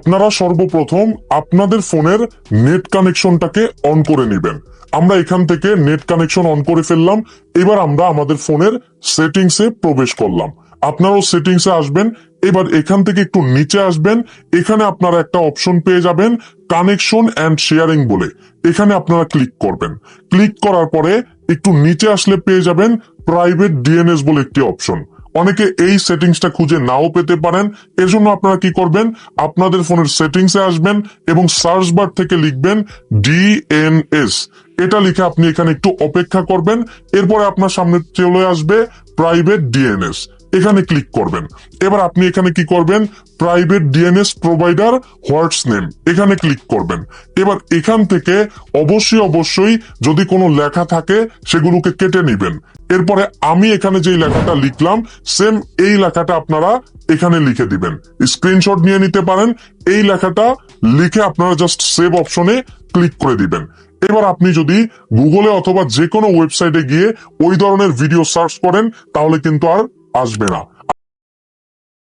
আপনারা সর্বপ্রথম আপনাদের ফোনের নেট কানেকশনটাকে অন করে নেবেন। আমরা এখান থেকে নেট কানেকশন অন করে ফেললাম। এবার আমরা আমাদের ফোনের সেটিংসে প্রবেশ করলাম। আপনারাও সেটিংসে আসবেন। এবার এখান থেকে একটু নিচে আসবেন। এখানে আপনারা একটা অপশন পেয়ে যাবেন কানেকশন এন্ড শেয়ারিং বলে। এখানে আপনারা ক্লিক করবেন। ক্লিক করার পরে একটু নিচে আসলে পেয়ে যাবেন প্রাইভেট ডিএনএস বলে একটি অপশন। অনেকে এই সেটিংসটা খুঁজে নাও পেতে পারেন। এর জন্য আপনারা কি করবেন, আপনাদের ফোনের সেটিংসে আসবেন এবং সার্চ বার থেকে লিখবেন ডিএনএস। এটা লিখে আপনি এখানে একটু অপেক্ষা করবেন। এরপরে আপনার সামনে চলে আসবে প্রাইভেট ডিএনএস। এখানে ক্লিক করবেন। এবার আপনি এখানে কি করবেন, প্রাইভেট ডিএনএস প্রোভাইডার হোয়াটস নেম, এখানে ক্লিক করবেন। এবার এখান থেকে অবশ্যই যদি কোনো লেখা থাকে সেগুলোকে কেটে নেবেন। এরপরে আমি এখানে যেই লেখাটা লিখলাম সেম এই লেখাটা আপনারা এখানে লিখে দিবেন। স্ক্রিনশট নিয়ে নিতে পারেন। এই লেখাটা লিখে আপনারা জাস্ট সেভ অপশনে ক্লিক করে দিবেন। এবার আপনি যদি গুগলে অথবা যে কোনো ওয়েবসাইটে গিয়ে ওই ধরনের ভিডিও সার্চ করেন তাহলে কিন্তু আর আসবে না।